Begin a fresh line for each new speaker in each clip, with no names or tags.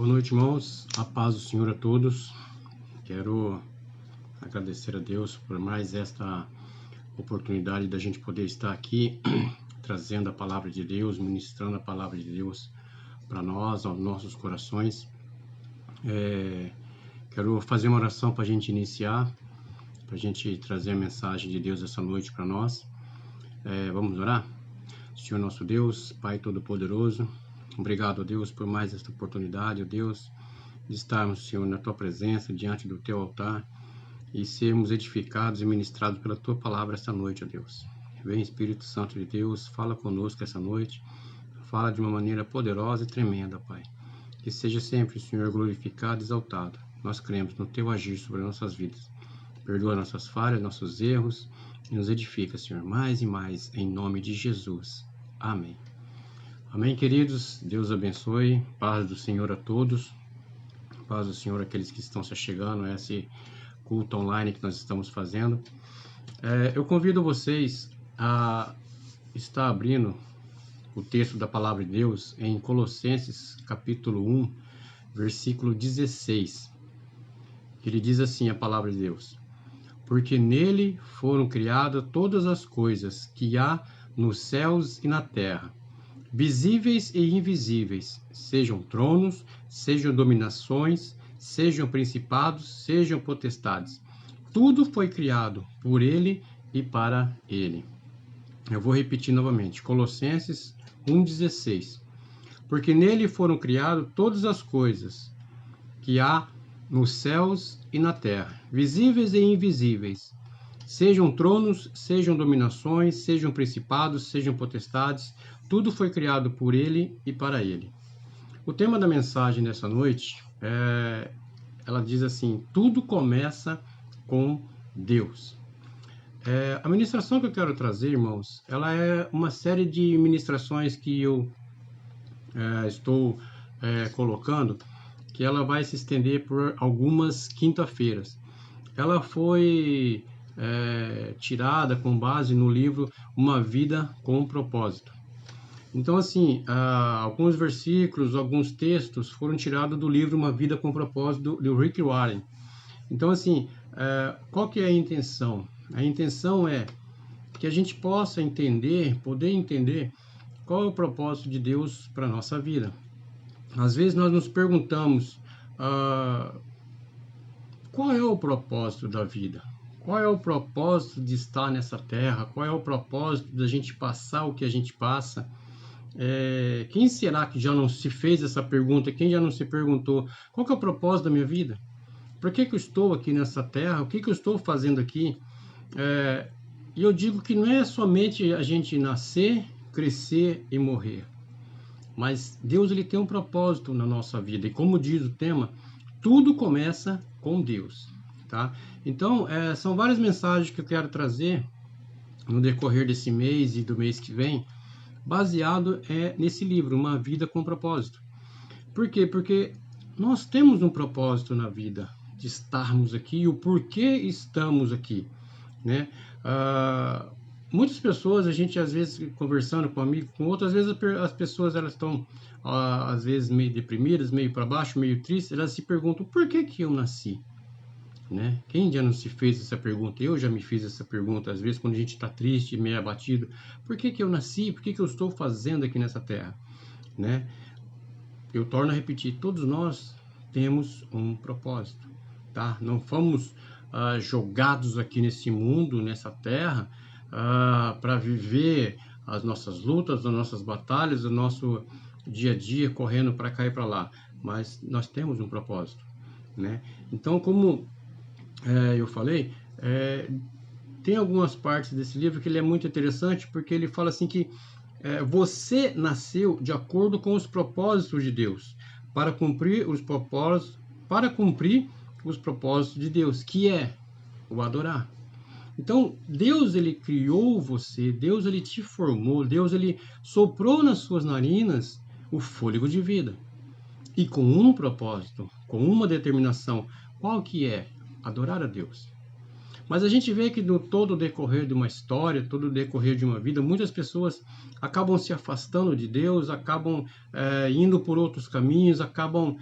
Boa noite, irmãos. A paz do Senhor a todos. Quero agradecer a Deus por mais esta oportunidade da gente poder estar aqui trazendo a palavra de Deus, ministrando a palavra de Deus para nós, aos nossos corações. Quero fazer uma oração para a gente iniciar, para a gente trazer a mensagem de Deus essa noite para nós. Vamos orar? Senhor nosso Deus, Pai Todo-Poderoso, obrigado, Deus, por mais esta oportunidade, Deus, de estarmos, Senhor, na Tua presença, diante do Teu altar e sermos edificados e ministrados pela Tua palavra esta noite, Deus. Vem, Espírito Santo de Deus, fala conosco essa noite, fala de uma maneira poderosa e tremenda, Pai. Que seja sempre o Senhor glorificado e exaltado. Nós cremos no Teu agir sobre nossas vidas. Perdoa nossas falhas, nossos erros e nos edifica, Senhor, mais e mais, em nome de Jesus. Amém. Amém, queridos. Deus abençoe. Paz do Senhor a todos. Paz do Senhor àqueles que estão se chegando a esse culto online que nós estamos fazendo. Eu convido vocês a estar abrindo o texto da palavra de Deus em Colossenses, capítulo 1, versículo 16. Ele diz assim, a palavra de Deus: porque nele foram criadas todas as coisas que há nos céus e na terra, visíveis e invisíveis, sejam tronos, sejam dominações, sejam principados, sejam potestades. Tudo foi criado por ele e para ele. Eu vou repetir novamente, Colossenses 1,16. Porque nele foram criadas todas as coisas que há nos céus e na terra, visíveis e invisíveis, sejam tronos, sejam dominações, sejam principados, sejam potestades, tudo foi criado por ele e para ele. O tema da mensagem dessa noite, ela diz assim, tudo começa com Deus. A ministração que eu quero trazer, irmãos, ela é uma série de ministrações que eu estou colocando, que ela vai se estender por algumas quinta-feiras. Ela foi tirada com base no livro Uma Vida com Propósito. Então, assim, alguns versículos, alguns textos foram tirados do livro Uma Vida com Propósito, do Rick Warren. Então, assim, qual que é a intenção? A intenção é que a gente possa poder entender qual é o propósito de Deus para a nossa vida. Às vezes nós nos perguntamos, qual é o propósito da vida? Qual é o propósito de estar nessa terra? Qual é o propósito da gente passar o que a gente passa? Quem será que já não se fez essa pergunta? Quem já não se perguntou, qual que é o propósito da minha vida? Por que eu estou aqui nessa terra? O que eu estou fazendo aqui? E eu digo que não é somente a gente nascer, crescer e morrer. Mas Deus ele tem um propósito na nossa vida. E como diz o tema, tudo começa com Deus. Tá? Então, são várias mensagens que eu quero trazer no decorrer desse mês e do mês que vem, baseado nesse livro, Uma Vida com Propósito. Por quê? Porque nós temos um propósito na vida, de estarmos aqui e o porquê estamos aqui, né? Muitas pessoas, a gente às vezes conversando com um amigo, com outras, às vezes as pessoas elas estão às vezes meio deprimidas, meio para baixo, meio tristes, elas se perguntam, por que eu nasci? Né? Quem já não se fez essa pergunta? Eu já me fiz essa pergunta, às vezes quando a gente está triste, meio abatido, por que eu nasci? Por que eu estou fazendo aqui nessa terra? Né? Eu torno a repetir, todos nós temos um propósito, tá? Não fomos jogados aqui nesse mundo, nessa terra, para viver as nossas lutas, as nossas batalhas, o nosso dia a dia correndo para cá e para lá, mas nós temos um propósito, né? Então, como eu falei, tem algumas partes desse livro que ele é muito interessante, porque ele fala assim que você nasceu de acordo com os propósitos de Deus, para cumprir os propósitos de Deus, que é o adorar. Então, Deus ele criou você, Deus ele te formou, Deus ele soprou nas suas narinas o fôlego de vida. E com um propósito, com uma determinação, qual que é? Adorar a Deus. Mas a gente vê que no todo o decorrer de uma história, todo o decorrer de uma vida, muitas pessoas acabam se afastando de Deus, acabam indo por outros caminhos, acabam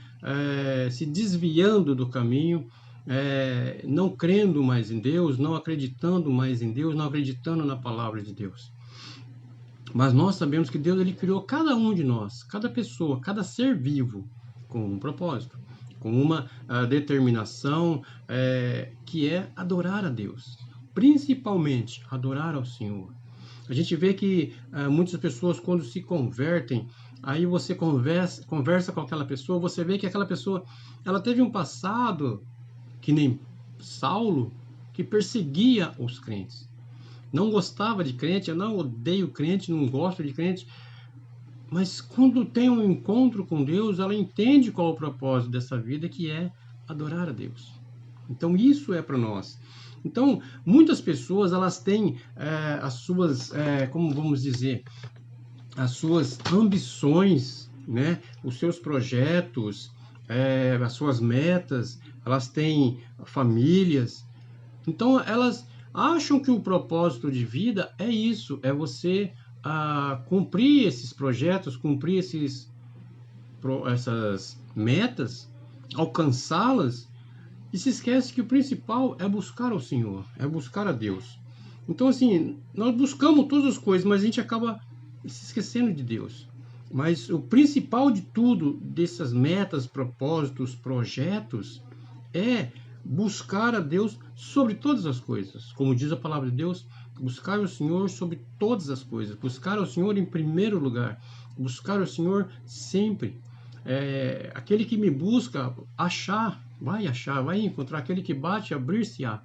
se desviando do caminho, não crendo mais em Deus, não acreditando mais em Deus, não acreditando na palavra de Deus. Mas nós sabemos que Deus ele criou cada um de nós, cada pessoa, cada ser vivo com um propósito, com uma determinação que é adorar a Deus, principalmente adorar ao Senhor. A gente vê que muitas pessoas quando se convertem, aí você conversa com aquela pessoa, você vê que aquela pessoa ela teve um passado que nem Saulo, que perseguia os crentes. Não gostava de crente, eu não odeio crente, não gosto de crente, mas quando tem um encontro com Deus, ela entende qual é o propósito dessa vida, que é adorar a Deus. Então isso é para nós. Então muitas pessoas elas têm as suas, como vamos dizer, as suas ambições, né? Os seus projetos, as suas metas, elas têm famílias. Então elas acham que o propósito de vida é isso, é você cumprir esses projetos, cumprir essas metas, alcançá-las, e se esquece que o principal é buscar ao Senhor, é buscar a Deus. Então assim, nós buscamos todas as coisas, mas a gente acaba se esquecendo de Deus. Mas o principal de tudo, dessas metas, propósitos, projetos, é buscar a Deus sobre todas as coisas. Como diz a palavra de Deus, buscar o Senhor sobre todas as coisas. Buscar o Senhor em primeiro lugar. Buscar o Senhor sempre. Aquele que me busca, achar, vai encontrar. Aquele que bate, abrir-se-á.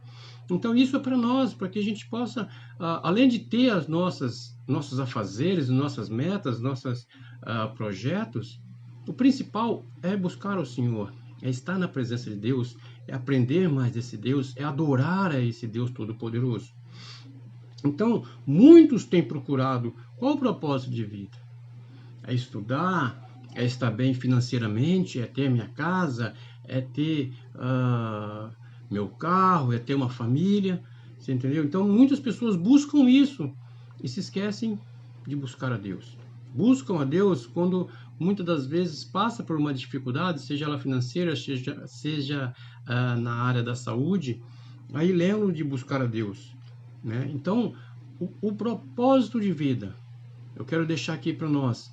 Então isso é para nós, para que a gente possa, além de ter as nossos afazeres, nossas metas, nossos projetos, o principal é buscar o Senhor, é estar na presença de Deus, é aprender mais desse Deus, é adorar a esse Deus Todo-Poderoso. Então, muitos têm procurado qual o propósito de vida? É estudar, é estar bem financeiramente, é ter minha casa, é ter meu carro, é ter uma família, você entendeu? Então, muitas pessoas buscam isso e se esquecem de buscar a Deus. Buscam a Deus quando muitas das vezes passa por uma dificuldade, seja ela financeira, seja na área da saúde, aí lembram de buscar a Deus, né? Então, o propósito de vida, eu quero deixar aqui para nós,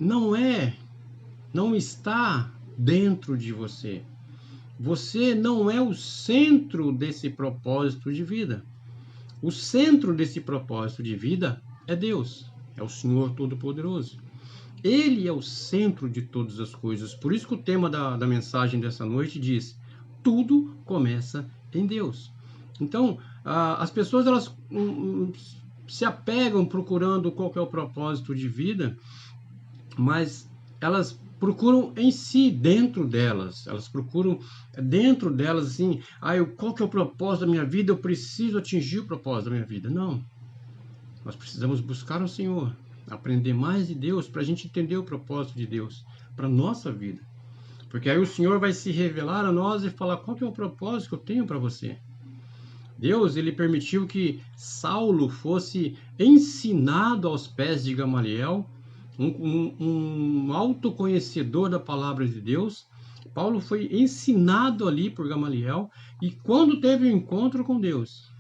não está dentro de você. Você não é o centro desse propósito de vida. O centro desse propósito de vida é Deus, é o Senhor Todo-Poderoso. Ele é o centro de todas as coisas. Por isso que o tema da mensagem dessa noite diz: tudo começa em Deus. Então, as pessoas elas se apegam procurando qual que é o propósito de vida, mas elas procuram em si, dentro delas. Elas procuram dentro delas assim, qual que é o propósito da minha vida? Eu preciso atingir o propósito da minha vida. Não. Nós precisamos buscar o Senhor, aprender mais de Deus para a gente entender o propósito de Deus para a nossa vida. Porque aí o Senhor vai se revelar a nós e falar qual que é o propósito que eu tenho para você. Deus, ele permitiu que Saulo fosse ensinado aos pés de Gamaliel, um autoconhecedor da palavra de Deus. Paulo foi ensinado ali por Gamaliel, e quando teve um encontro com Deus,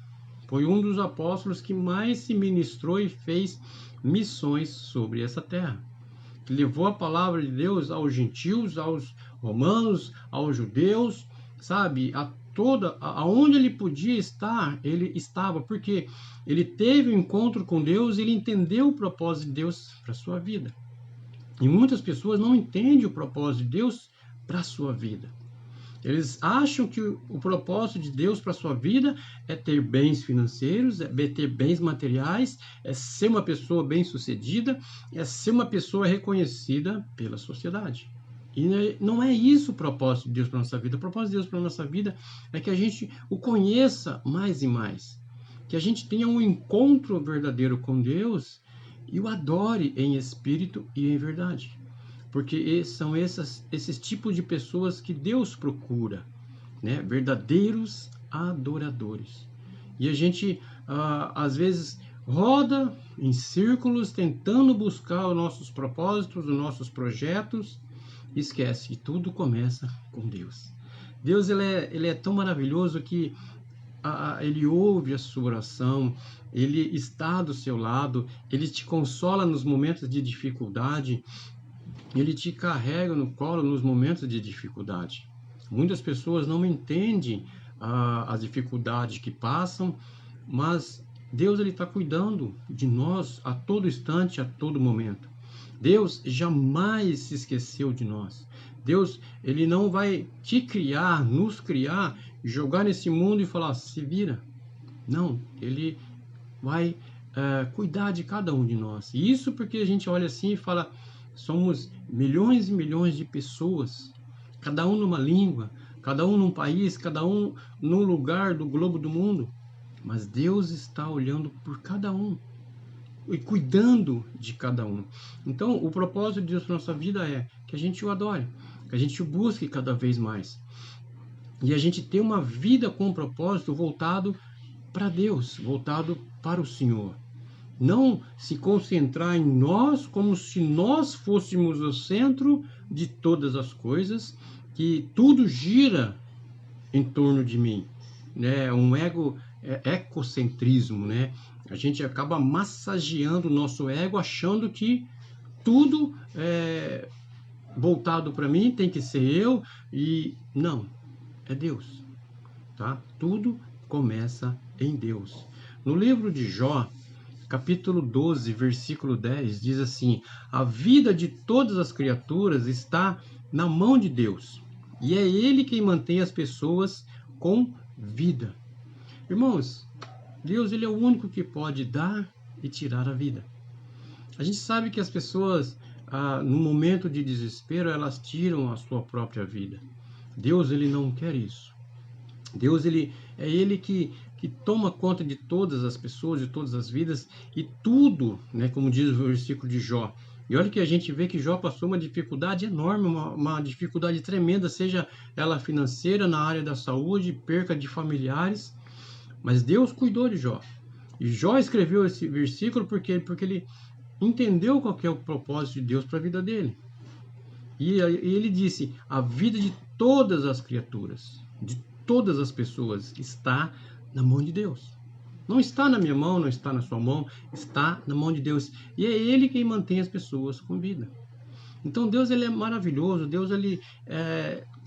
foi um dos apóstolos que mais se ministrou e fez missões sobre essa terra. Que levou a palavra de Deus aos gentios, aos romanos, aos judeus, sabe? Aonde ele podia estar, ele estava, porque ele teve um encontro com Deus, ele entendeu o propósito de Deus para a sua vida. E muitas pessoas não entendem o propósito de Deus para a sua vida. Eles acham que o propósito de Deus para a sua vida é ter bens financeiros, é ter bens materiais, é ser uma pessoa bem-sucedida, é ser uma pessoa reconhecida pela sociedade. E não é isso o propósito de Deus para a nossa vida. O propósito de Deus para a nossa vida é que a gente o conheça mais e mais. Que a gente tenha um encontro verdadeiro com Deus e o adore em espírito e em verdade. Porque são esses tipos de pessoas que Deus procura, né? Verdadeiros adoradores. E a gente, às vezes, roda em círculos tentando buscar os nossos propósitos, os nossos projetos, e esquece que tudo começa com Deus. Deus ele é tão maravilhoso que Ele ouve a sua oração, Ele está do seu lado, Ele te consola nos momentos de dificuldade, Ele te carrega no colo nos momentos de dificuldade. Muitas pessoas não entendem as dificuldades que passam, mas Deus está cuidando de nós a todo instante, a todo momento. Deus jamais se esqueceu de nós. Deus, Ele não vai te criar, nos criar, jogar nesse mundo e falar, se vira. Não, Ele vai cuidar de cada um de nós. E isso porque a gente olha assim e fala, somos milhões e milhões de pessoas, cada um numa língua, cada um num país, cada um num lugar do globo do mundo. Mas Deus está olhando por cada um e cuidando de cada um. Então, o propósito de Deus para a nossa vida é que a gente o adore, que a gente o busque cada vez mais. E a gente ter uma vida com um propósito voltado para Deus, voltado para o Senhor. Não se concentrar em nós como se nós fôssemos o centro de todas as coisas, que tudo gira em torno de mim, né? Um egocentrismo, né? A gente acaba massageando o nosso ego, achando que tudo é voltado para mim, tem que ser eu, e não, é Deus, tá? Tudo começa em Deus. No livro de Jó, capítulo 12, versículo 10, diz assim, a vida de todas as criaturas está na mão de Deus, e é Ele quem mantém as pessoas com vida. Irmãos, Deus ele é o único que pode dar e tirar a vida. A gente sabe que as pessoas, no momento de desespero, elas tiram a sua própria vida. Deus ele não quer isso. Deus ele é Ele que toma conta de todas as pessoas, de todas as vidas, e tudo, né, como diz o versículo de Jó. E olha que a gente vê que Jó passou uma dificuldade enorme, uma dificuldade tremenda, seja ela financeira, na área da saúde, perca de familiares, mas Deus cuidou de Jó. E Jó escreveu esse versículo porque ele entendeu qual que é o propósito de Deus para a vida dele. E ele disse, a vida de todas as criaturas, de todas as pessoas, está na mão de Deus. Não está na minha mão, não está na sua mão, está na mão de Deus. E é Ele quem mantém as pessoas com vida. Então Deus ele é maravilhoso, Deus ele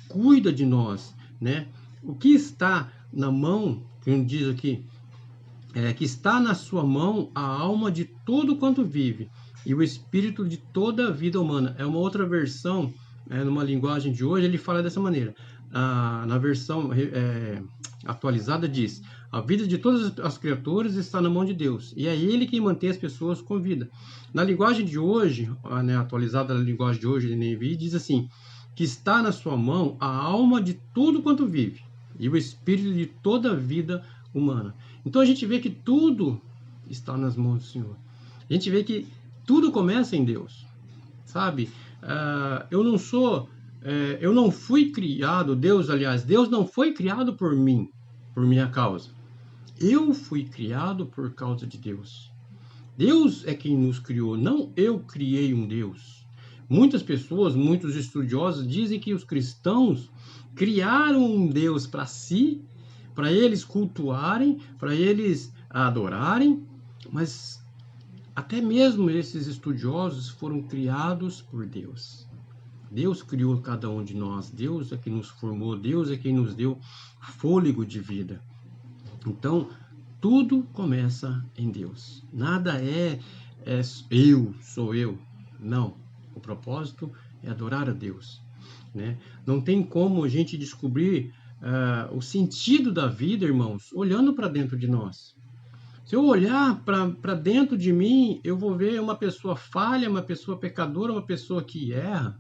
cuida de nós, né? O que está na mão, que diz aqui, que está na sua mão a alma de todo quanto vive e o espírito de toda a vida humana. É uma outra versão, numa linguagem de hoje, ele fala dessa maneira. Na versão atualizada diz, a vida de todas as criaturas está na mão de Deus, e é Ele quem mantém as pessoas com vida. Na linguagem de hoje, atualizada na linguagem de hoje, de NVI, diz assim, que está na sua mão a alma de tudo quanto vive, e o espírito de toda a vida humana. Então a gente vê que tudo está nas mãos do Senhor. A gente vê que tudo começa em Deus, sabe? Eu não fui criado, Deus não foi criado por mim, por minha causa. Eu fui criado por causa de Deus. Deus é quem nos criou, não eu criei um Deus. Muitas pessoas, muitos estudiosos dizem que os cristãos criaram um Deus para si, para eles cultuarem, para eles adorarem, mas até mesmo esses estudiosos foram criados por Deus. Deus criou cada um de nós, Deus é quem nos formou, Deus é quem nos deu fôlego de vida. Então, tudo começa em Deus. Nada sou eu. Não. O propósito é adorar a Deus, né? Não tem como a gente descobrir o sentido da vida, irmãos, olhando para dentro de nós. Se eu olhar para dentro de mim, eu vou ver uma pessoa falha, uma pessoa pecadora, uma pessoa que erra.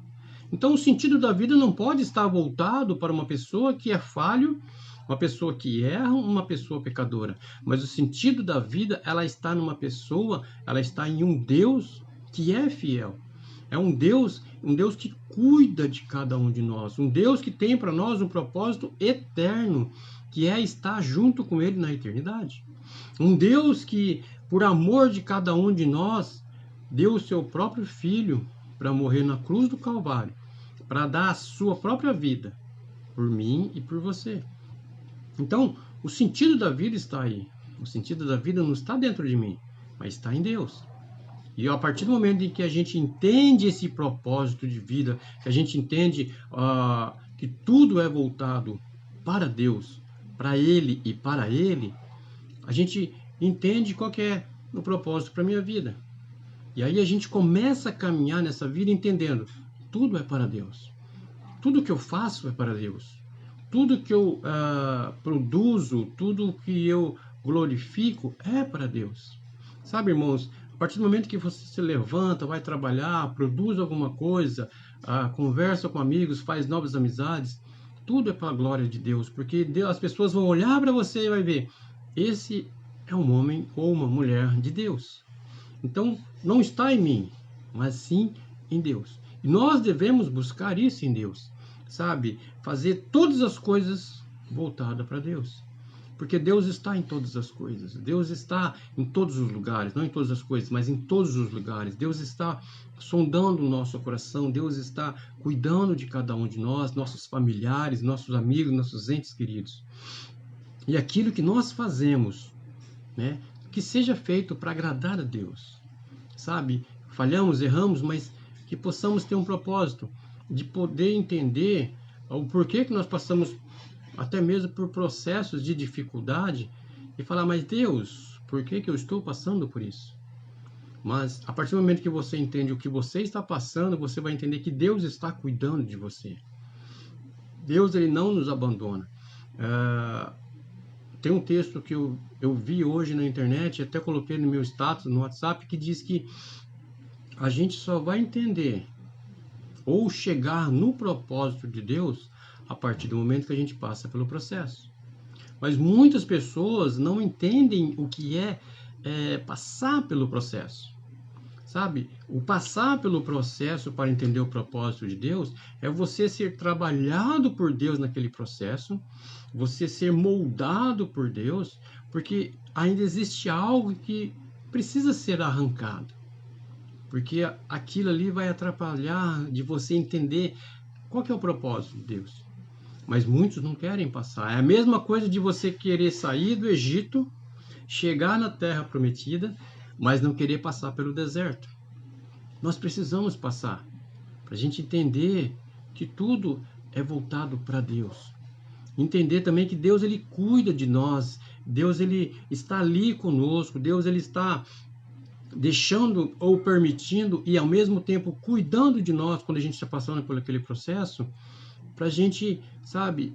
Então, o sentido da vida não pode estar voltado para uma pessoa que é falho, uma pessoa que erra, uma pessoa pecadora. Mas o sentido da vida, ela está numa pessoa, ela está em um Deus que é fiel. É um Deus que cuida de cada um de nós. Um Deus que tem para nós um propósito eterno, que é estar junto com Ele na eternidade. Um Deus que, por amor de cada um de nós, deu o seu próprio Filho para morrer na cruz do Calvário, para dar a sua própria vida por mim e por você. Então, o sentido da vida está aí. O sentido da vida não está dentro de mim, mas está em Deus. E a partir do momento em que a gente entende esse propósito de vida, que a gente entende que tudo é voltado para Deus, para Ele e para Ele, a gente entende qual que é o propósito para a minha vida. E aí a gente começa a caminhar nessa vida entendendo, tudo é para Deus. Tudo que eu faço é para Deus. Tudo que eu produzo, tudo que eu glorifico é para Deus. Sabe, irmãos, a partir do momento que você se levanta, vai trabalhar, produz alguma coisa, conversa com amigos, faz novas amizades, tudo é para a glória de Deus, porque Deus, as pessoas vão olhar para você e vai ver, esse é um homem ou uma mulher de Deus. Então, não está em mim, mas sim em Deus. E nós devemos buscar isso em Deus, sabe? Fazer todas as coisas voltadas para Deus. Porque Deus está em todas as coisas. Deus está em todos os lugares, não em todas as coisas, mas em todos os lugares. Deus está sondando o nosso coração, Deus está cuidando de cada um de nós, nossos familiares, nossos amigos, nossos entes queridos. E aquilo que nós fazemos, né, que seja feito para agradar a Deus. Sabe? Falhamos, erramos, mas que possamos ter um propósito de poder entender o porquê que nós passamos até mesmo por processos de dificuldade e falar, mas Deus, por que eu estou passando por isso? Mas a partir do momento que você entende o que você está passando, você vai entender que Deus está cuidando de você. Deus, ele não nos abandona. Tem um texto que eu vi hoje na internet, até coloquei no meu status, no WhatsApp, que diz que a gente só vai entender ou chegar no propósito de Deus a partir do momento que a gente passa pelo processo. Mas muitas pessoas não entendem o que é passar pelo processo. Sabe? O passar pelo processo para entender o propósito de Deus é você ser trabalhado por Deus naquele processo, você ser moldado por Deus, porque ainda existe algo que precisa ser arrancado. Porque aquilo ali vai atrapalhar de você entender qual que é o propósito de Deus. Mas muitos não querem passar. É a mesma coisa de você querer sair do Egito, chegar na Terra Prometida, mas não querer passar pelo deserto. Nós precisamos passar, para a gente entender que tudo é voltado para Deus. Entender também que Deus, ele cuida de nós, Deus, ele está ali conosco, Deus, ele está deixando ou permitindo e ao mesmo tempo cuidando de nós quando a gente está passando por aquele processo, para a gente, sabe,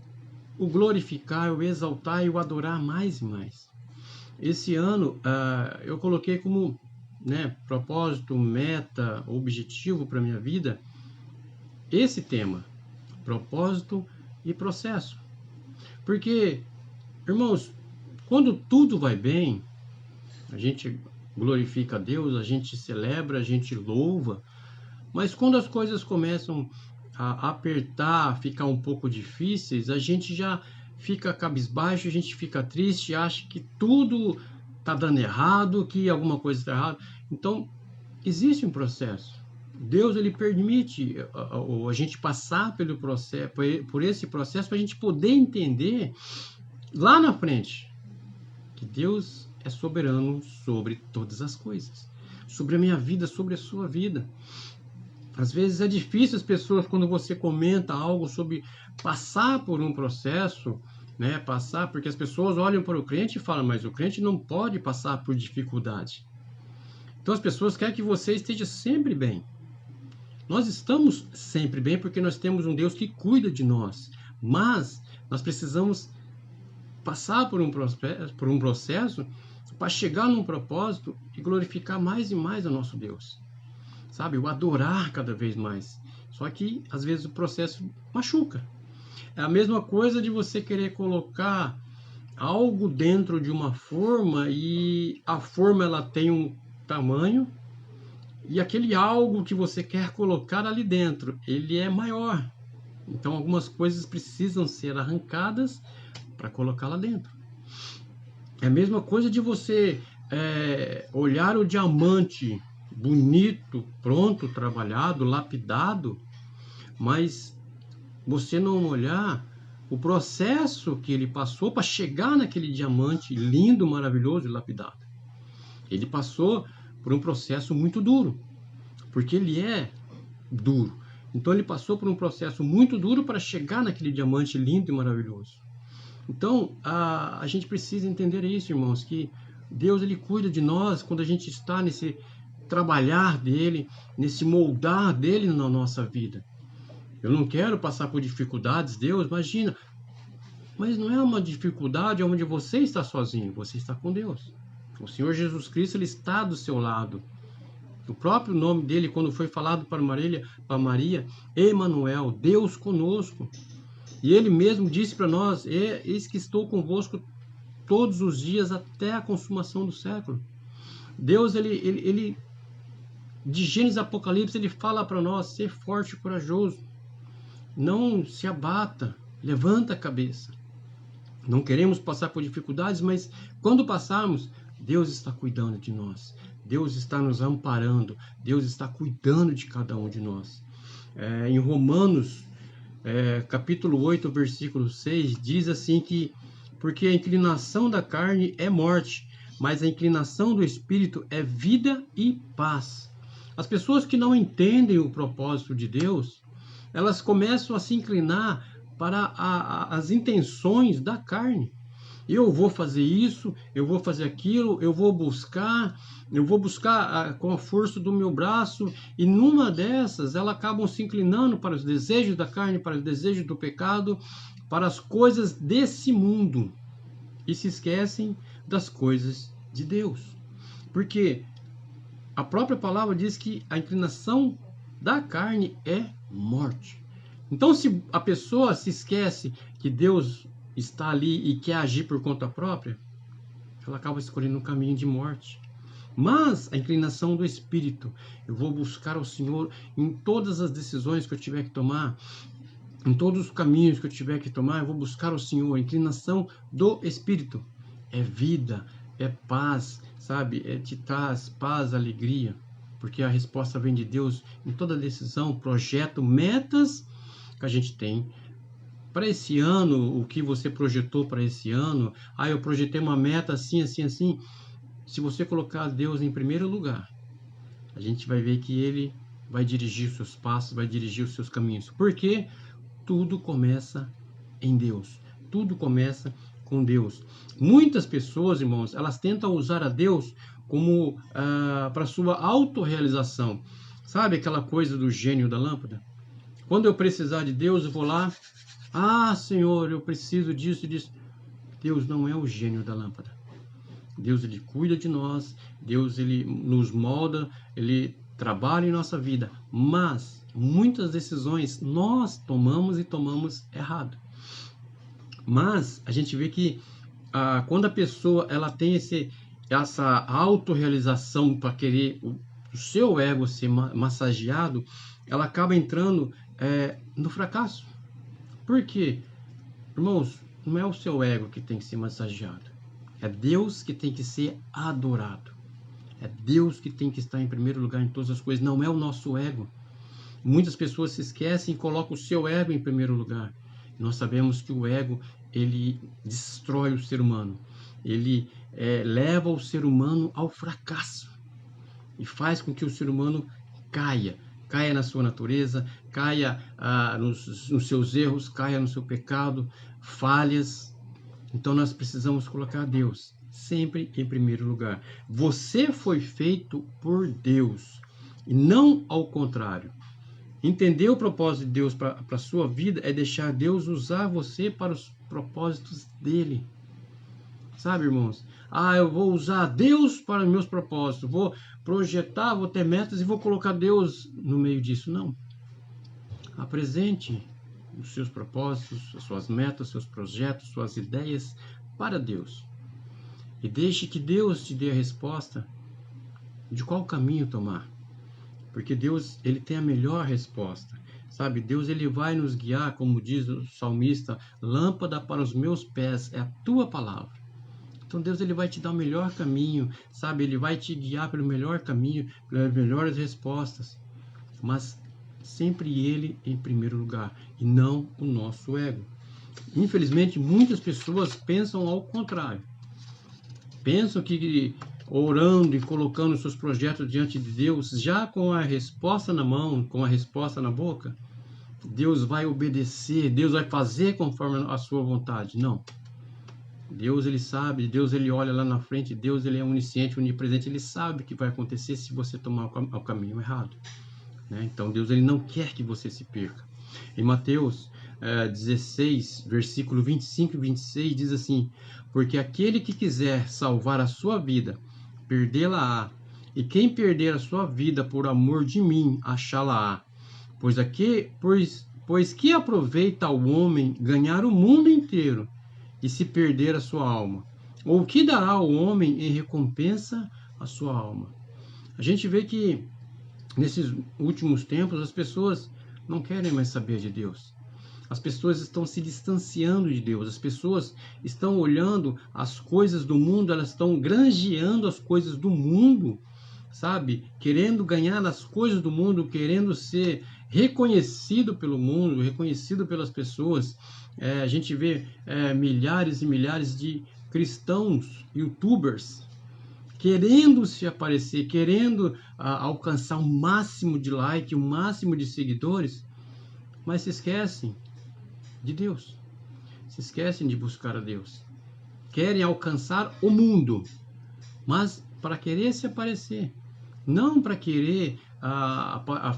o glorificar, o exaltar e o adorar mais e mais. Esse ano eu coloquei como propósito, meta, objetivo para a minha vida esse tema, propósito e processo. Porque, irmãos, quando tudo vai bem, a gente glorifica a Deus, a gente celebra, a gente louva, mas quando as coisas começam a apertar, a ficar um pouco difíceis, a gente já fica cabisbaixo, a gente fica triste, acha que tudo está dando errado, que alguma coisa está errada. Então, existe um processo. Deus, ele permite a gente passar pelo processo, por esse processo para a gente poder entender lá na frente que Deus é soberano sobre todas as coisas, sobre a minha vida, sobre a sua vida. Às vezes é difícil as pessoas, quando você comenta algo sobre passar por um processo, porque as pessoas olham para o crente e falam, mas o crente não pode passar por dificuldade. Então as pessoas querem que você esteja sempre bem. Nós estamos sempre bem porque nós temos um Deus que cuida de nós, mas nós precisamos passar por um processo para chegar num propósito e glorificar mais e mais o nosso Deus. Sabe? O adorar cada vez mais. Só que, às vezes, o processo machuca. É a mesma coisa de você querer colocar algo dentro de uma forma e a forma ela tem um tamanho e aquele algo que você quer colocar ali dentro, ele é maior. Então, algumas coisas precisam ser arrancadas para colocar lá dentro. É a mesma coisa de você olhar o diamante bonito, pronto, trabalhado, lapidado, mas você não olhar o processo que ele passou para chegar naquele diamante lindo, maravilhoso e lapidado. Ele passou por um processo muito duro, porque ele é duro. Então ele passou por um processo muito duro para chegar naquele diamante lindo e maravilhoso. Então a gente precisa entender isso, irmãos, que Deus ele cuida de nós quando a gente está nesse trabalhar dele, nesse moldar dele na nossa vida. Eu não quero passar por dificuldades, Deus, imagina. Mas não é uma dificuldade onde você está sozinho, você está com Deus. O Senhor Jesus Cristo ele está do seu lado. O próprio nome dele, quando foi falado para Maria, Emanuel, Deus conosco. E ele mesmo disse para nós, eis que estou convosco todos os dias até a consumação do século. Deus, ele de Gênesis a Apocalipse, ele fala para nós, ser forte e corajoso. Não se abata, levanta a cabeça. Não queremos passar por dificuldades, mas quando passarmos, Deus está cuidando de nós. Deus está nos amparando. Deus está cuidando de cada um de nós. Em Romanos, capítulo 8, versículo 6, diz assim que porque a inclinação da carne é morte, mas a inclinação do Espírito é vida e paz. As pessoas que não entendem o propósito de Deus, elas começam a se inclinar para as intenções da carne. Eu vou fazer isso, eu vou fazer aquilo, eu vou buscar com a força do meu braço, e numa dessas elas acabam se inclinando para os desejos da carne, para os desejos do pecado, para as coisas desse mundo, e se esquecem das coisas de Deus. Porque a própria palavra diz que a inclinação da carne é morte. Então, se a pessoa se esquece que Deus está ali e quer agir por conta própria, ela acaba escolhendo um caminho de morte. Mas a inclinação do Espírito, eu vou buscar o Senhor em todas as decisões que eu tiver que tomar, em todos os caminhos que eu tiver que tomar, eu vou buscar o Senhor. A inclinação do Espírito é vida, é paz, sabe? Te traz paz, alegria, porque a resposta vem de Deus em toda decisão, projeto, metas que a gente tem. Para esse ano, o que você projetou para esse ano, eu projetei uma meta assim, assim, assim. Se você colocar Deus em primeiro lugar, a gente vai ver que Ele vai dirigir os seus passos, vai dirigir os seus caminhos. Porque tudo começa em Deus. Tudo começa com Deus. Muitas pessoas, irmãos, elas tentam usar a Deus como para sua autorrealização. Sabe aquela coisa do gênio da lâmpada? Quando eu precisar de Deus, eu vou lá. Senhor, eu preciso disso e disso. Deus não é o gênio da lâmpada. Deus, ele cuida de nós. Deus, ele nos molda. Ele trabalha em nossa vida. Mas muitas decisões nós tomamos e tomamos errado. Mas a gente vê que quando a pessoa ela tem essa autorrealização para querer o seu ego ser massageado, ela acaba entrando no fracasso. Por quê? Irmãos, não é o seu ego que tem que ser massageado. É Deus que tem que ser adorado. É Deus que tem que estar em primeiro lugar em todas as coisas. Não é o nosso ego. Muitas pessoas se esquecem e colocam o seu ego em primeiro lugar. Nós sabemos que o ego, ele destrói o ser humano. Ele leva o ser humano ao fracasso. E faz com que o ser humano caia na sua natureza, caia nos seus erros, caia no seu pecado, falhas. Então nós precisamos colocar Deus sempre em primeiro lugar. Você foi feito por Deus e não ao contrário. Entender o propósito de Deus para a sua vida é deixar Deus usar você para os propósitos dele. Sabe, irmãos? Eu vou usar Deus para meus propósitos, vou projetar, vou ter metas e vou colocar Deus no meio disso. Não. Apresente os seus propósitos, as suas metas, seus projetos, suas ideias para Deus. E deixe que Deus te dê a resposta de qual caminho tomar. Porque Deus, ele tem a melhor resposta. Sabe, Deus ele vai nos guiar, como diz o salmista, lâmpada para os meus pés é a tua palavra. Então Deus ele vai te dar o melhor caminho, sabe? Ele vai te guiar pelo melhor caminho, pelas melhores respostas. Mas sempre ele em primeiro lugar e não o nosso ego. Infelizmente, muitas pessoas pensam ao contrário. Pensam que orando e colocando seus projetos diante de Deus, já com a resposta na mão, com a resposta na boca, Deus vai obedecer, Deus vai fazer conforme a sua vontade. Não. Deus ele sabe, Deus ele olha lá na frente, Deus ele é onisciente, onipresente, ele sabe o que vai acontecer se você tomar o caminho errado. Né? Então Deus ele não quer que você se perca. Em Mateus 16, versículo 25 e 26 diz assim: porque aquele que quiser salvar a sua vida, perdê-la-á, e quem perder a sua vida por amor de mim, achá-la-á. Pois que aproveita ao homem ganhar o mundo inteiro e se perder a sua alma? Ou o que dará ao homem em recompensa a sua alma? A gente vê que nesses últimos tempos as pessoas não querem mais saber de Deus. As pessoas estão se distanciando de Deus. As pessoas estão olhando as coisas do mundo, elas estão granjeando as coisas do mundo, sabe? Querendo ganhar as coisas do mundo, querendo ser reconhecido pelo mundo, reconhecido pelas pessoas. A gente vê milhares e milhares de cristãos, youtubers, querendo se aparecer, querendo alcançar o máximo de like, o máximo de seguidores, mas se esquecem de Deus, se esquecem de buscar a Deus, querem alcançar o mundo, mas para querer se aparecer, não para querer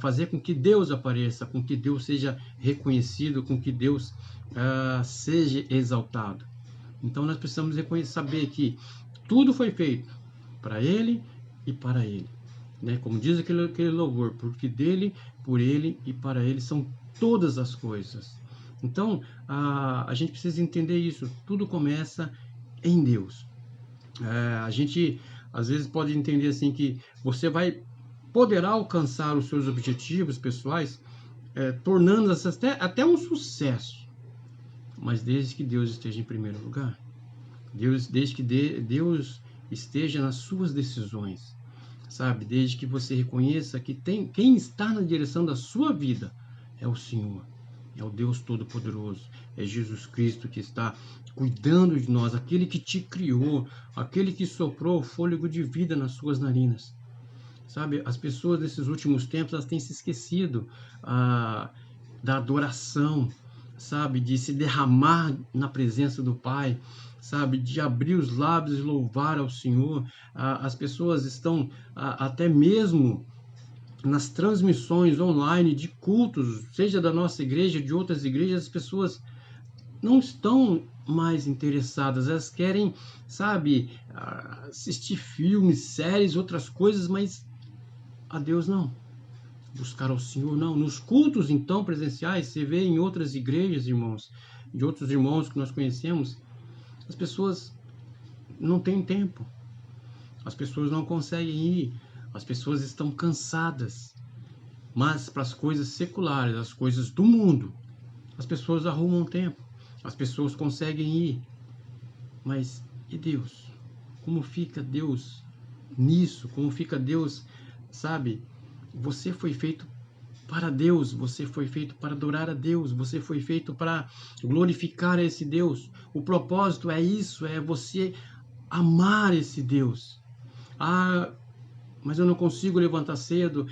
fazer com que Deus apareça, com que Deus seja reconhecido, com que Deus seja exaltado. Então nós precisamos saber que tudo foi feito para Ele e para Ele, né? Como diz aquele louvor, porque dele, por Ele e para Ele são todas as coisas. Então a gente precisa entender isso. Tudo começa em Deus. A gente às vezes pode entender assim que você poderá alcançar os seus objetivos pessoais, tornando-se até um sucesso, mas desde que Deus esteja em primeiro lugar. Desde que Deus esteja nas suas decisões, sabe? Desde que você reconheça que quem está na direção da sua vida é o Senhor, é o Deus Todo-Poderoso, é Jesus Cristo que está cuidando de nós, aquele que te criou, aquele que soprou o fôlego de vida nas suas narinas. Sabe, as pessoas nesses últimos tempos, elas têm se esquecido da adoração, sabe, de se derramar na presença do Pai, sabe, de abrir os lábios e louvar ao Senhor. As pessoas estão até mesmo nas transmissões online de cultos, seja da nossa igreja, de outras igrejas, as pessoas não estão mais interessadas, elas querem, sabe, assistir filmes, séries, outras coisas, mas a Deus não, buscar ao Senhor não. Nos cultos então presenciais, você vê em outras igrejas, irmãos, de outros irmãos que nós conhecemos, as pessoas não têm tempo, as pessoas não conseguem ir, as pessoas estão cansadas. Mas para as coisas seculares, as coisas do mundo, as pessoas arrumam tempo, as pessoas conseguem ir. Mas e Deus? Como fica Deus nisso? Como fica Deus, sabe? Você foi feito para Deus, você foi feito para adorar a Deus, você foi feito para glorificar esse Deus. O propósito é isso, é você amar esse Deus. Mas eu não consigo levantar cedo.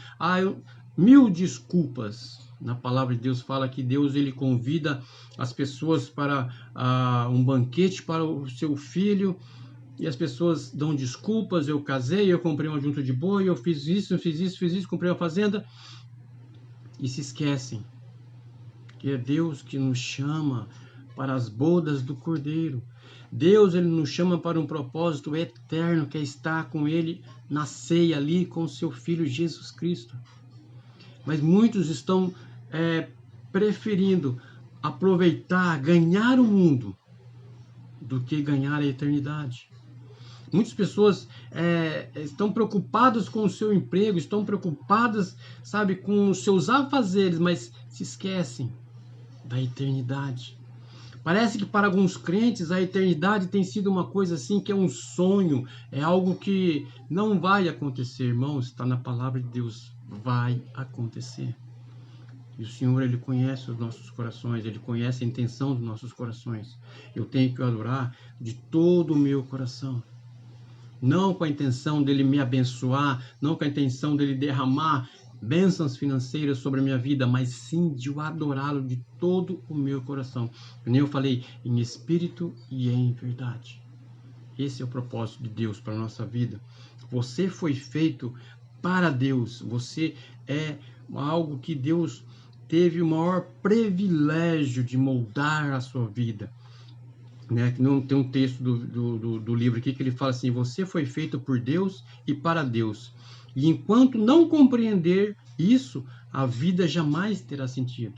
Mil desculpas. Na palavra de Deus fala que Deus ele convida as pessoas para um banquete para o seu filho, e as pessoas dão desculpas. Eu casei, eu comprei uma junta de boi, eu fiz isso, comprei uma fazenda, e se esquecem que é Deus que nos chama para as bodas do Cordeiro. Deus ele nos chama para um propósito eterno, que é estar com Ele na ceia ali com o seu Filho Jesus Cristo. Mas muitos estão preferindo aproveitar, ganhar o mundo, do que ganhar a eternidade. Muitas pessoas estão preocupadas com o seu emprego, estão preocupadas, sabe, com os seus afazeres, mas se esquecem da eternidade. Parece que para alguns crentes a eternidade tem sido uma coisa assim que é um sonho, é algo que não vai acontecer, irmãos. Está na palavra de Deus, vai acontecer. E o Senhor, Ele conhece os nossos corações, Ele conhece a intenção dos nossos corações. Eu tenho que o adorar de todo o meu coração. Não com a intenção dele me abençoar, não com a intenção dele derramar bênçãos financeiras sobre a minha vida, mas sim de o adorá-lo de todo o meu coração. Como eu falei, em espírito e em verdade. Esse é o propósito de Deus para a nossa vida. Você foi feito para Deus. Você é algo que Deus teve o maior privilégio de moldar a sua vida. Que não tem um texto do livro aqui que ele fala assim: você foi feito por Deus e para Deus. E enquanto não compreender isso, a vida jamais terá sentido.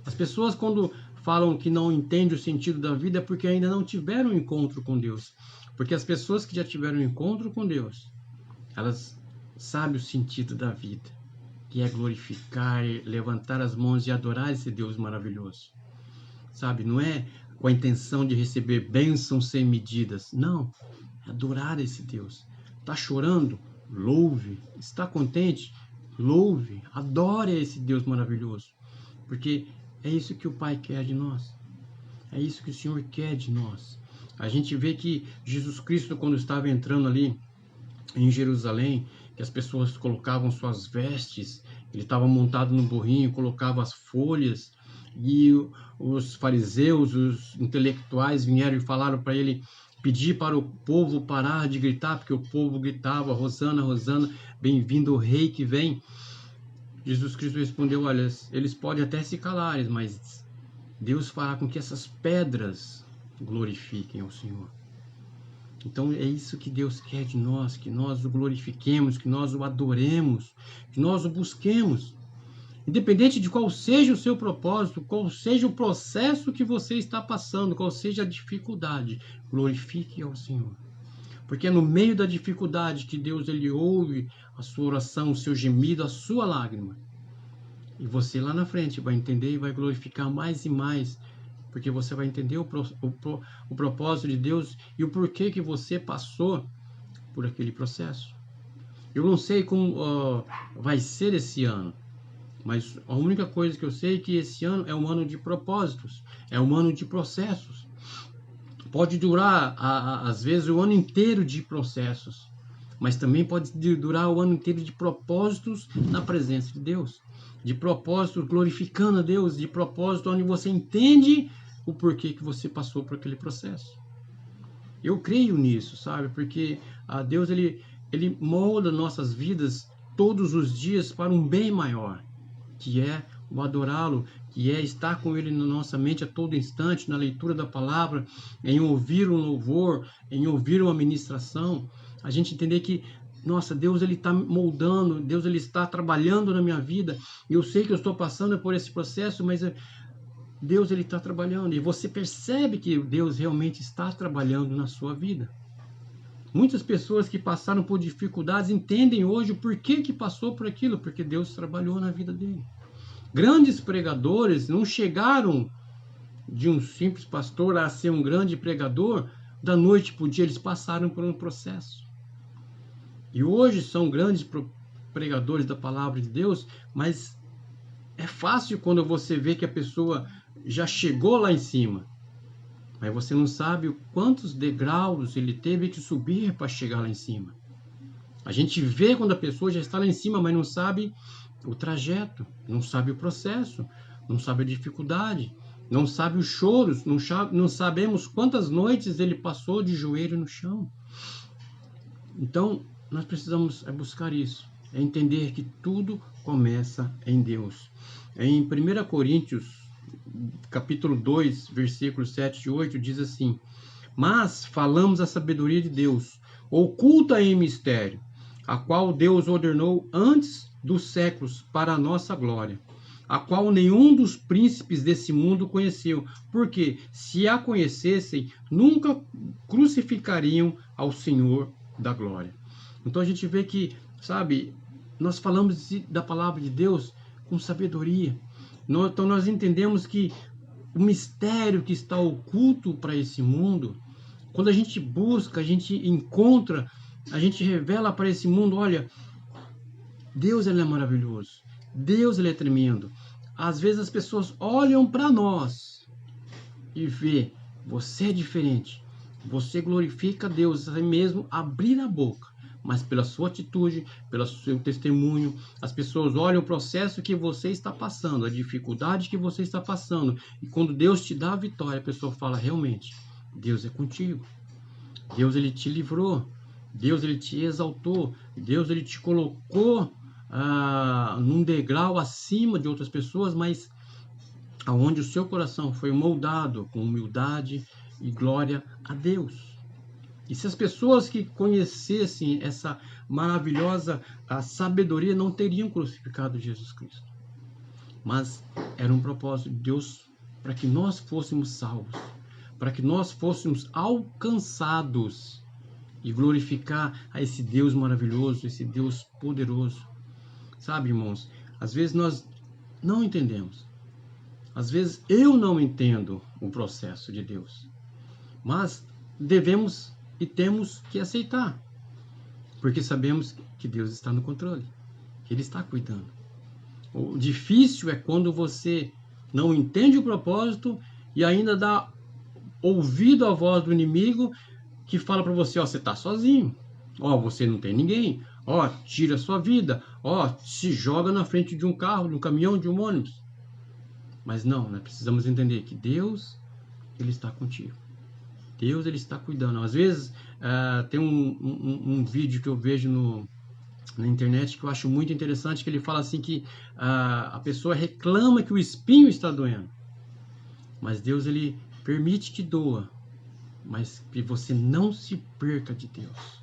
As pessoas, quando falam que não entendem o sentido da vida, é porque ainda não tiveram um encontro com Deus. Porque as pessoas que já tiveram um encontro com Deus, elas sabem o sentido da vida, que é glorificar, levantar as mãos e adorar esse Deus maravilhoso. Sabe, não é com a intenção de receber bênçãos sem medidas. Não, é adorar esse Deus. Está chorando? Louve. Está contente? Louve. Adore esse Deus maravilhoso. Porque é isso que o Pai quer de nós. É isso que o Senhor quer de nós. A gente vê que Jesus Cristo, quando estava entrando ali em Jerusalém, que as pessoas colocavam suas vestes, ele estava montado no burrinho, colocava as folhas, e os fariseus, os intelectuais vieram e falaram para ele pedir para o povo parar de gritar, porque o povo gritava: Hosana, Hosana, bem-vindo o rei que vem. Jesus Cristo respondeu: olha, eles podem até se calarem, mas Deus fará com que essas pedras glorifiquem ao Senhor. Então é isso que Deus quer de nós, que nós o glorifiquemos, que nós o adoremos, que nós o busquemos. Independente de qual seja o seu propósito, qual seja o processo que você está passando, qual seja a dificuldade, glorifique ao Senhor. Porque é no meio da dificuldade que Deus ele ouve a sua oração, o seu gemido, a sua lágrima. E você lá na frente vai entender e vai glorificar mais e mais, porque você vai entender o propósito de Deus e o porquê que você passou por aquele processo. Eu não sei como vai ser esse ano, mas a única coisa que eu sei é que esse ano é um ano de propósitos, é um ano de processos. Pode durar, às vezes, o ano inteiro de processos, mas também pode durar o ano inteiro de propósitos na presença de Deus, de propósitos glorificando a Deus, de propósito onde você entende o porquê que você passou por aquele processo. Eu creio nisso, sabe? Porque a Deus ele molda nossas vidas todos os dias para um bem maior, que é o adorá-lo, que é estar com ele na nossa mente a todo instante, na leitura da palavra, em ouvir um louvor, em ouvir uma ministração. A gente entender que, nossa, Deus ele está moldando, Deus ele está trabalhando na minha vida. Eu sei que eu estou passando por esse processo, mas Deus ele está trabalhando. E você percebe que Deus realmente está trabalhando na sua vida. Muitas pessoas que passaram por dificuldades entendem hoje o porquê que passou por aquilo, porque Deus trabalhou na vida dele. Grandes pregadores não chegaram de um simples pastor a ser um grande pregador da noite para o dia, eles passaram por um processo. E hoje são grandes pregadores da palavra de Deus, mas é fácil quando você vê que a pessoa já chegou lá em cima, mas você não sabe quantos degraus ele teve que subir para chegar lá em cima. A gente vê quando a pessoa já está lá em cima, mas não sabe o trajeto, não sabe o processo, não sabe a dificuldade, não sabe os choros, não sabemos quantas noites ele passou de joelho no chão. Então, nós precisamos buscar isso, é entender que tudo começa em Deus. Em 1 Coríntios, capítulo 2, versículos 7 e 8, diz assim: mas falamos a sabedoria de Deus, oculta em mistério, a qual Deus ordenou antes dos séculos para a nossa glória, a qual nenhum dos príncipes desse mundo conheceu, porque se a conhecessem, nunca crucificariam ao Senhor da glória. Então a gente vê que, sabe, nós falamos da palavra de Deus com sabedoria. Então nós entendemos que o mistério que está oculto para esse mundo, quando a gente busca, a gente encontra, a gente revela para esse mundo, olha, Deus ele é maravilhoso, Deus ele é tremendo. Às vezes as pessoas olham para nós e vê, você é diferente, você glorifica a Deus, sem mesmo abrir a boca, mas pela sua atitude, pelo seu testemunho, as pessoas olham o processo que você está passando, a dificuldade que você está passando, e quando Deus te dá a vitória, a pessoa fala, realmente, Deus é contigo, Deus ele te livrou, Deus ele te exaltou, Deus ele te colocou num degrau acima de outras pessoas, mas aonde o seu coração foi moldado com humildade e glória a Deus. E se as pessoas que conhecessem essa maravilhosa sabedoria não teriam crucificado Jesus Cristo, mas era um propósito de Deus para que nós fôssemos salvos, para que nós fôssemos alcançados e glorificar a esse Deus maravilhoso, esse Deus poderoso. Sabe, irmãos, às vezes nós não entendemos. Às vezes eu não entendo o processo de Deus. Mas devemos e temos que aceitar. Porque sabemos que Deus está no controle. Que Ele está cuidando. O difícil é quando você não entende o propósito e ainda dá ouvido à voz do inimigo que fala para você, ó, você está sozinho. Ó, você não tem ninguém. Ó, tira a sua vida. Ó, se joga na frente de um carro, de um caminhão, de um ônibus. Mas não, nós precisamos entender que Deus, Ele está contigo. Deus, Ele está cuidando. Às vezes, tem um vídeo que eu vejo na internet que eu acho muito interessante, que ele fala assim que a pessoa reclama que o espinho está doendo. Mas Deus, Ele permite que doa, mas que você não se perca de Deus.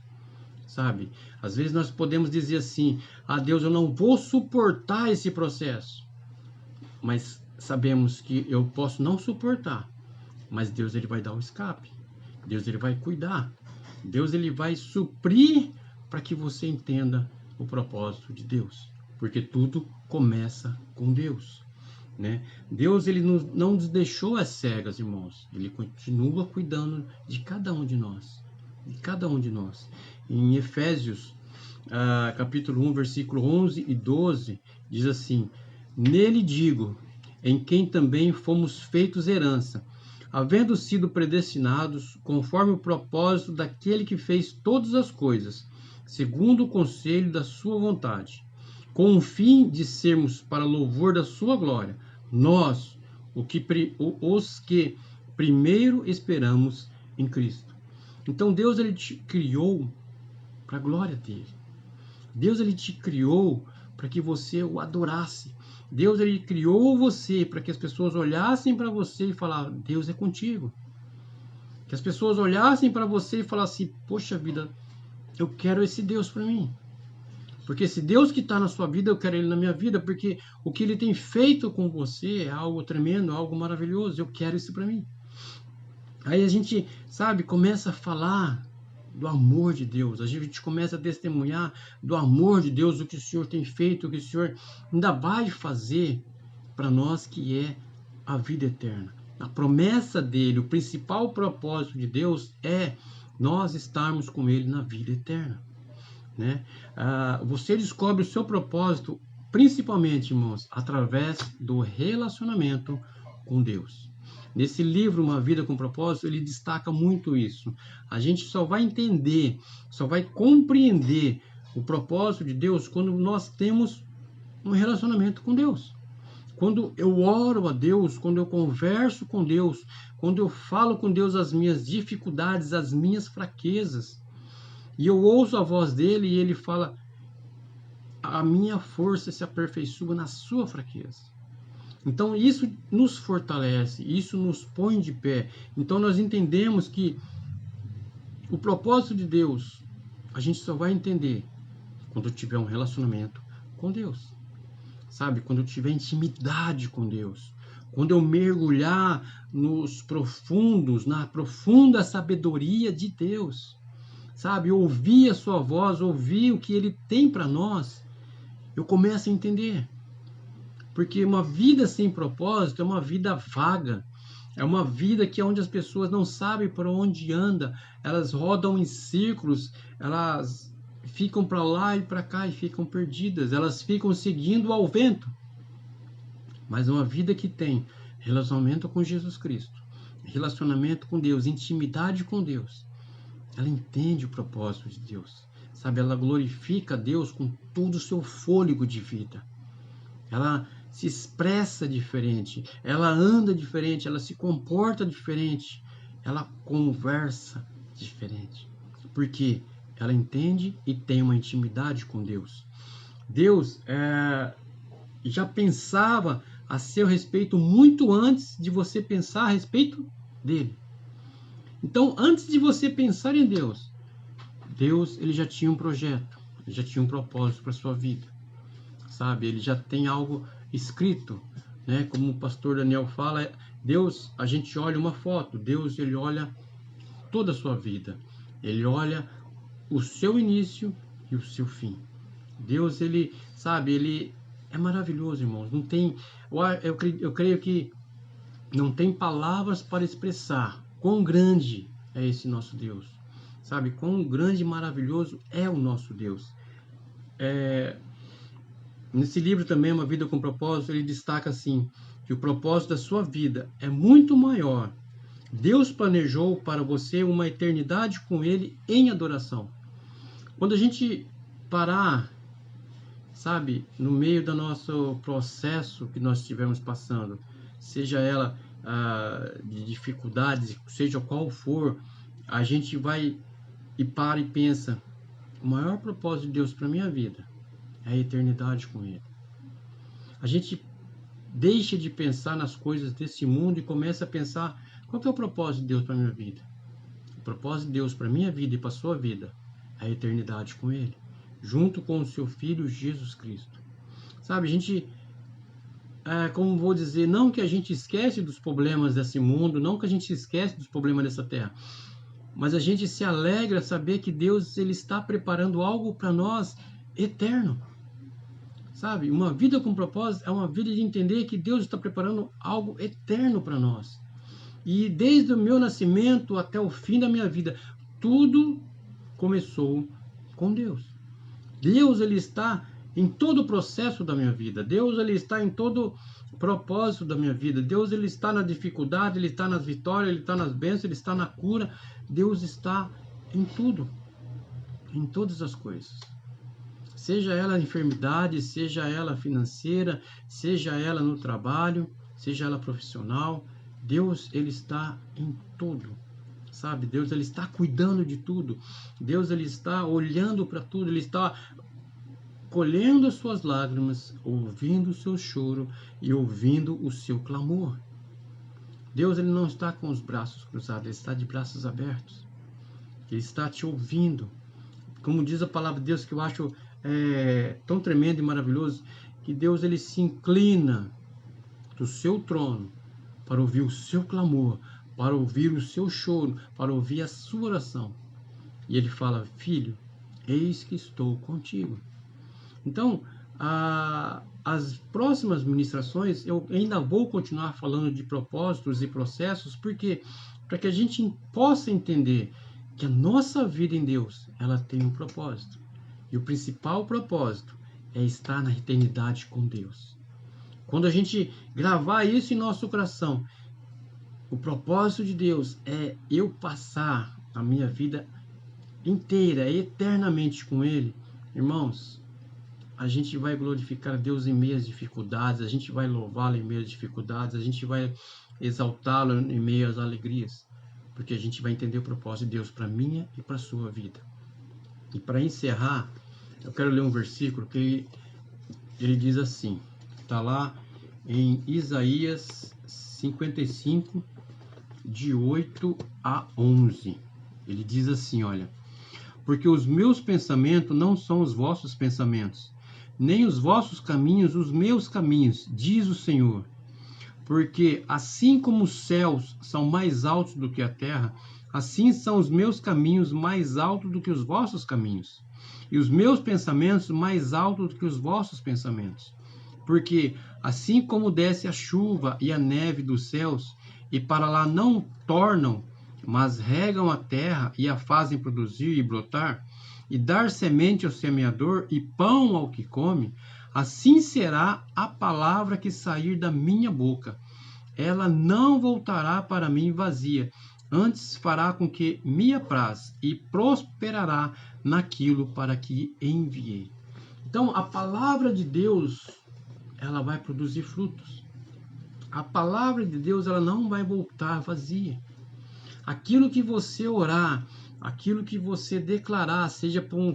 Sabe? Às vezes nós podemos dizer assim, Deus, eu não vou suportar esse processo. Mas sabemos que eu posso não suportar, mas Deus ele vai dar o escape. Deus ele vai cuidar. Deus ele vai suprir para que você entenda o propósito de Deus. Porque tudo começa com Deus, né? Deus ele não nos deixou às cegas, irmãos. Ele continua cuidando de cada um de nós. De cada um de nós. Em Efésios, capítulo 1, versículo 11 e 12, diz assim, nele digo, em quem também fomos feitos herança, havendo sido predestinados conforme o propósito daquele que fez todas as coisas, segundo o conselho da sua vontade, com o fim de sermos para louvor da sua glória, nós, os que primeiro esperamos em Cristo. Então Deus ele te criou para a glória dele. Deus ele te criou para que você o adorasse. Deus ele criou você para que as pessoas olhassem para você e falassem, Deus é contigo. Que as pessoas olhassem para você e falassem, poxa vida, eu quero esse Deus para mim. Porque esse Deus que está na sua vida, eu quero ele na minha vida, porque o que ele tem feito com você é algo tremendo, algo maravilhoso, eu quero isso para mim. Aí a gente, sabe, começa a falar do amor de Deus, a gente começa a testemunhar do amor de Deus, o que o Senhor tem feito, o que o Senhor ainda vai fazer para nós, que é a vida eterna. A promessa dele, o principal propósito de Deus é nós estarmos com ele na vida eterna, né? Você descobre o seu propósito, principalmente, irmãos, através do relacionamento com Deus. Nesse livro, Uma Vida com Propósito, ele destaca muito isso. A gente só vai entender, só vai compreender o propósito de Deus quando nós temos um relacionamento com Deus. Quando eu oro a Deus, quando eu converso com Deus, quando eu falo com Deus as minhas dificuldades, as minhas fraquezas, e eu ouço a voz dele e ele fala, a minha força se aperfeiçoa na sua fraqueza. Então isso nos fortalece, isso nos põe de pé. Então nós entendemos que o propósito de Deus, a gente só vai entender quando tiver um relacionamento com Deus. sabe? Quando eu tiver intimidade com Deus, quando eu mergulhar nos profundos, na profunda sabedoria de Deus, sabe? Ouvir a sua voz, ouvir o que Ele tem para nós, eu começo a entender. Porque uma vida sem propósito é uma vida vaga. É uma vida que é onde as pessoas não sabem para onde anda. Elas rodam em círculos, elas ficam para lá e para cá e ficam perdidas. Elas ficam seguindo ao vento. Mas uma vida que tem relacionamento com Jesus Cristo, relacionamento com Deus, intimidade com Deus, ela entende o propósito de Deus. Sabe, ela glorifica a Deus com todo o seu fôlego de vida. Ela se expressa diferente, ela anda diferente, ela se comporta diferente, ela conversa diferente. Porque ela entende e tem uma intimidade com Deus. Deus já pensava a seu respeito muito antes de você pensar a respeito dele. Então, antes de você pensar em Deus, ele já tinha um projeto, ele já tinha um propósito para a sua vida. Sabe, ele já tem algo escrito, né? Como o pastor Daniel fala, Deus, a gente olha uma foto, Deus, ele olha toda a sua vida, ele olha o seu início e o seu fim. Deus, ele, sabe, ele é maravilhoso, irmãos. Não tem, eu creio que não tem palavras para expressar quão grande é esse nosso Deus, sabe, quão grande e maravilhoso é o nosso Deus. Nesse livro também, Uma Vida com Propósito, ele destaca assim, que o propósito da sua vida é muito maior. Deus planejou para você uma eternidade com Ele em adoração. Quando a gente parar, sabe, no meio do nosso processo que nós estivermos passando, seja ela de dificuldades, seja qual for, a gente vai e para e pensa, o maior propósito de Deus para a minha vida é a eternidade com Ele. A gente deixa de pensar nas coisas desse mundo e começa a pensar, qual que é o propósito de Deus para a minha vida? O propósito de Deus para a minha vida e para a sua vida é a eternidade com Ele, junto com o seu Filho Jesus Cristo. Sabe, a gente, como vou dizer, não que a gente esquece dos problemas desse mundo, não que a gente esquece dos problemas dessa terra, mas a gente se alegra saber que Deus, ele está preparando algo para nós eterno. Sabe, uma vida com propósito é uma vida de entender que Deus está preparando algo eterno para nós. E desde o meu nascimento até o fim da minha vida, tudo começou com Deus. Deus, ele está em todo o processo da minha vida. Deus, ele está em todo o propósito da minha vida. Deus, ele está na dificuldade, ele está nas vitórias, ele está nas bênçãos, ele está na cura. Deus está em tudo, em todas as coisas. Seja ela enfermidade, seja ela financeira, seja ela no trabalho, seja ela profissional, Deus, ele está em tudo, sabe? Deus, ele está cuidando de tudo. Deus, ele está olhando para tudo, ele está colhendo as suas lágrimas, ouvindo o seu choro e ouvindo o seu clamor. Deus, ele não está com os braços cruzados, ele está de braços abertos. Ele está te ouvindo. Como diz a palavra de Deus, que eu acho tão tremendo e maravilhoso, que Deus, ele se inclina do seu trono para ouvir o seu clamor, para ouvir o seu choro, para ouvir a sua oração. E ele fala, filho, eis que estou contigo. Então, as próximas ministrações, eu ainda vou continuar falando de propósitos e processos, porque para que a gente possa entender que a nossa vida em Deus, ela tem um propósito. E o principal propósito é estar na eternidade com Deus. Quando a gente gravar isso em nosso coração, o propósito de Deus é eu passar a minha vida inteira, eternamente com Ele. Irmãos, a gente vai glorificar a Deus em meio às dificuldades, a gente vai louvá-lo em meio às dificuldades, a gente vai exaltá-lo em meio às alegrias, porque a gente vai entender o propósito de Deus para a minha e para a sua vida. E para encerrar, eu quero ler um versículo que ele diz assim, está lá em Isaías 55, de 8 a 11. Ele diz assim, olha, porque os meus pensamentos não são os vossos pensamentos, nem os vossos caminhos os meus caminhos, diz o Senhor. Porque assim como os céus são mais altos do que a terra, assim são os meus caminhos mais altos do que os vossos caminhos, e os meus pensamentos mais altos do que os vossos pensamentos. Porque assim como desce a chuva e a neve dos céus, e para lá não tornam, mas regam a terra e a fazem produzir e brotar, e dar semente ao semeador e pão ao que come, assim será a palavra que sair da minha boca. Ela não voltará para mim vazia, antes fará com que me apraz e prosperará naquilo para que enviei. Então, a palavra de Deus, ela vai produzir frutos. A palavra de Deus, ela não vai voltar vazia. Aquilo que você orar, aquilo que você declarar, seja para um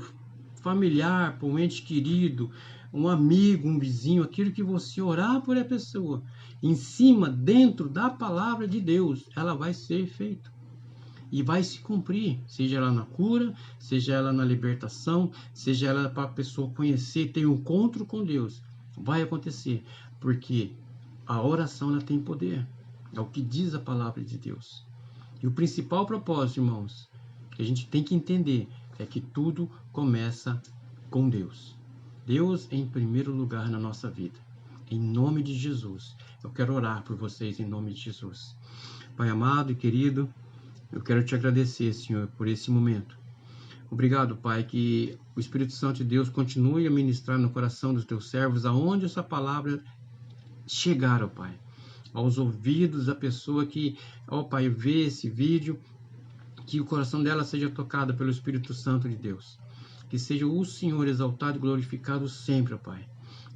familiar, para um ente querido, um amigo, um vizinho, aquilo que você orar por a pessoa, em cima, dentro da palavra de Deus, ela vai ser feita. E vai se cumprir, seja ela na cura, seja ela na libertação, seja ela para a pessoa conhecer, ter um encontro com Deus. Vai acontecer, porque a oração ela tem poder. É o que diz a palavra de Deus. E o principal propósito, irmãos, que a gente tem que entender é que tudo começa com Deus. Deus em primeiro lugar na nossa vida. Em nome de Jesus. Eu quero orar por vocês em nome de Jesus. Pai amado e querido, eu quero te agradecer, Senhor, por esse momento. Obrigado, Pai, que o Espírito Santo de Deus continue a ministrar no coração dos teus servos, aonde essa palavra chegar, ó Pai, aos ouvidos da pessoa que, ó Pai, vê esse vídeo, que o coração dela seja tocado pelo Espírito Santo de Deus. Que seja o Senhor exaltado e glorificado sempre, ó Pai.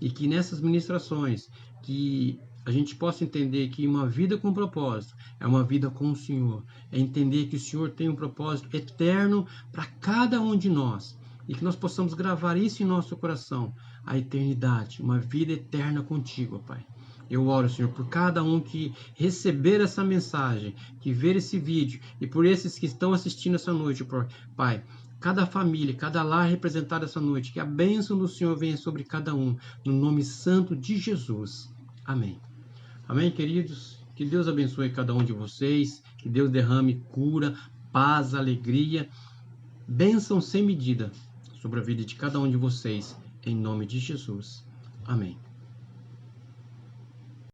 E que nessas ministrações, que a gente possa entender que uma vida com propósito é uma vida com o Senhor. É entender que o Senhor tem um propósito eterno para cada um de nós. E que nós possamos gravar isso em nosso coração. A eternidade, uma vida eterna contigo, ó Pai. Eu oro, Senhor, por cada um que receber essa mensagem, que ver esse vídeo, e por esses que estão assistindo essa noite, Pai, cada família, cada lar representado essa noite, que a bênção do Senhor venha sobre cada um, no nome santo de Jesus. Amém. Amém, queridos? Que Deus abençoe cada um de vocês, que Deus derrame cura, paz, alegria, bênção sem medida sobre a vida de cada um de vocês, em nome de Jesus. Amém.